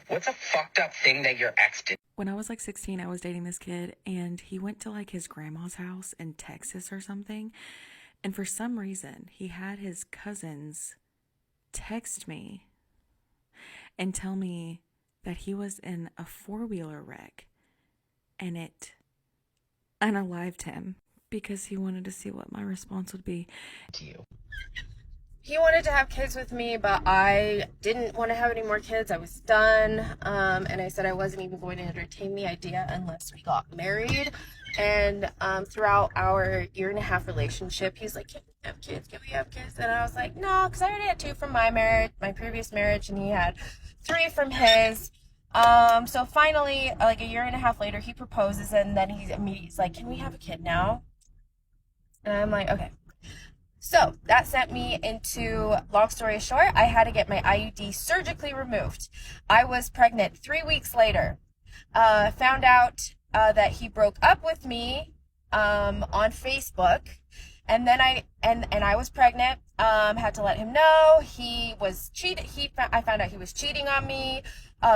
What's a fucked up thing that your ex did? When I was like 16, I was dating this kid, and he went to like his grandma's house in Texas or something. And for some reason, he had his cousins text me and tell me that he was in a four-wheeler wreck and it unalived him because he wanted to see what my response would be To you. He wanted to have kids with me, but I didn't want to have any more kids. I was done. And I said I wasn't even going to entertain the idea unless we got married. And throughout our 1.5-year relationship, he's like, can we have kids? Can we have kids? And I was like, no, because I already had 2 from my marriage, my previous marriage, and he had 3 from his. So finally, like a 1.5 years later, he proposes, and then he's like, can we have a kid now? And I'm like, okay. So that sent me into, long story short, I had to get my IUD surgically removed. I was pregnant 3 weeks later. Found out that he broke up with me on Facebook, and then I was pregnant. Had to let him know he was cheating. I found out he was cheating on me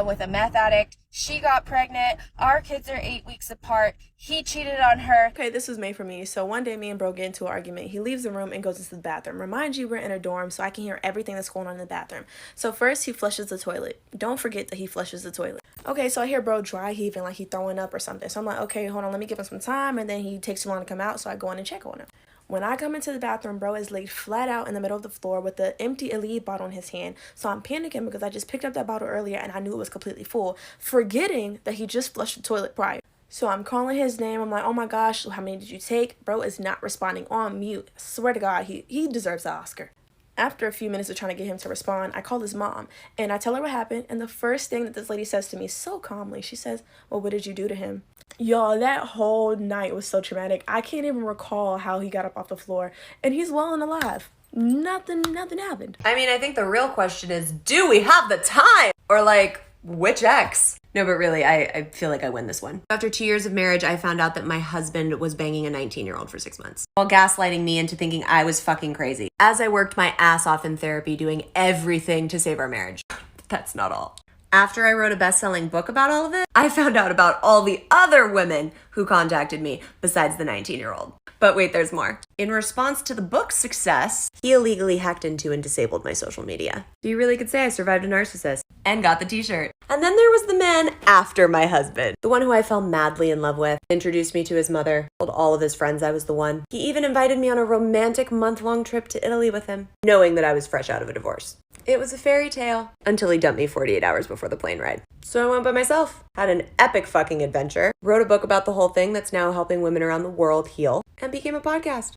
with a meth addict. She got pregnant. Our kids are 8 weeks apart. He cheated on her. Okay, this was made for me. So one day me and bro get into an argument. He leaves the room and goes into the bathroom. Remind you, we're in a dorm, so I can hear everything that's going on in the bathroom. So first he flushes the toilet. Don't forget that he flushes the toilet. Okay, so I hear bro dry heaving like he throwing up or something. So I'm like, okay, hold on, let me give him some time. And then he takes too long to come out, so I go in and check on him. When I come into the bathroom, bro is laid flat out in the middle of the floor with the empty Aleve bottle in his hand. So I'm panicking because I just picked up that bottle earlier and I knew it was completely full, forgetting that he just flushed the toilet prior. So I'm calling his name. I'm like, oh my gosh, how many did you take? Bro is not responding, on mute. I swear to God, he deserves an Oscar. After a few minutes of trying to get him to respond, I call his mom and I tell her what happened. And the first thing that this lady says to me so calmly, she says, well, what did you do to him? Y'all, that whole night was so traumatic. I can't even recall how he got up off the floor, and he's well and alive. Nothing happened. I mean, I think the real question is, do we have the time? Or like, which ex? No, but really, I feel like I win this one. After 2 years of marriage, I found out that my husband was banging a 19-year-old for 6 months, while gaslighting me into thinking I was fucking crazy, as I worked my ass off in therapy doing everything to save our marriage. That's not all. After I wrote a best-selling book about all of it, I found out about all the other women who contacted me besides the 19-year-old. But wait, there's more. In response to the book's success, he illegally hacked into and disabled my social media. So you really could say I survived a narcissist and got the t-shirt. And then there was the man after my husband, the one who I fell madly in love with, introduced me to his mother, told all of his friends I was the one. He even invited me on a romantic month-long trip to Italy with him, knowing that I was fresh out of a divorce. It was a fairy tale until he dumped me 48 hours before the plane ride. So I went by myself, had an epic fucking adventure, wrote a book about the whole thing that's now helping women around the world heal, and became a podcast.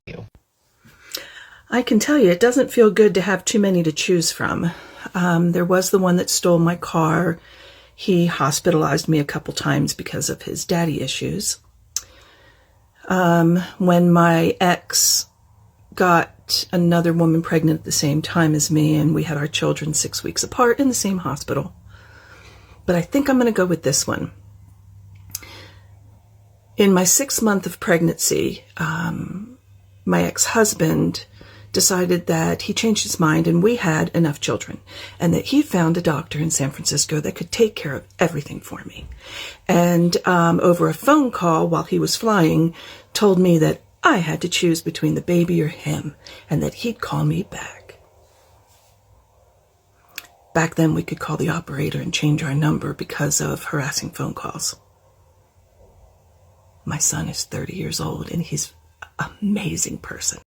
I can tell you, it doesn't feel good to have too many to choose from. There was the one that stole my car. He hospitalized me a couple times because of his daddy issues. When my ex got another woman pregnant at the same time as me, and we had our children 6 weeks apart in the same hospital. But I think I'm going to go with this one. In my 6th month of pregnancy, my ex-husband decided that he changed his mind and we had enough children, and that he found a doctor in San Francisco that could take care of everything for me. And over a phone call while he was flying, told me that I had to choose between the baby or him, and that he'd call me back. Back then, we could call the operator and change our number because of harassing phone calls. My son is 30 years old, and he's an amazing person.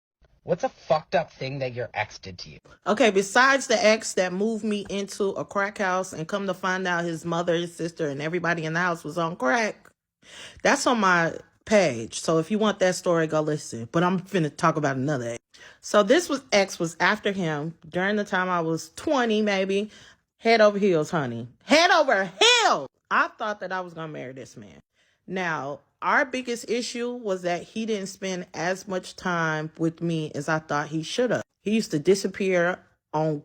What's a fucked up thing that your ex did to you? Okay, besides the ex that moved me into a crack house and come to find out his mother, his sister, and everybody in the house was on crack, that's on my page. So if you want that story, go listen. But I'm finna talk about another ex. So this ex was after him during the time I was 20, maybe. Head over heels, honey. Head over heels! I thought that I was gonna marry this man. Now, our biggest issue was that he didn't spend as much time with me as I thought he should have. He used to disappear on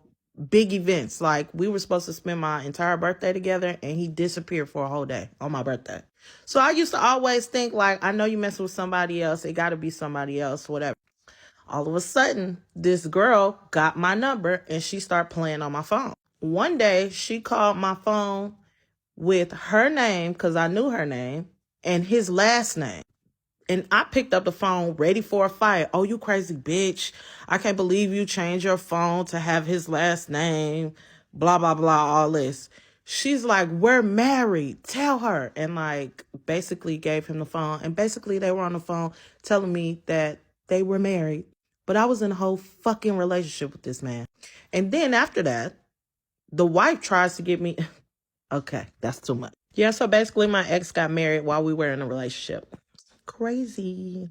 big events. Like, we were supposed to spend my entire birthday together, and he disappeared for a whole day on my birthday. So I used to always think, like, I know you messing with somebody else. It got to be somebody else, whatever. All of a sudden, this girl got my number, and she started playing on my phone. One day, she called my phone with her name, because I knew her name, and his last name. And I picked up the phone ready for a fight. Oh, you crazy bitch. I can't believe you changed your phone to have his last name. Blah, blah, blah, all this. She's like, we're married. Tell her. And like basically gave him the phone. And basically they were on the phone telling me that they were married. But I was in a whole fucking relationship with this man. And then after that, the wife tries to get me. Okay, that's too much. Yeah, so basically my ex got married while we were in a relationship. Crazy.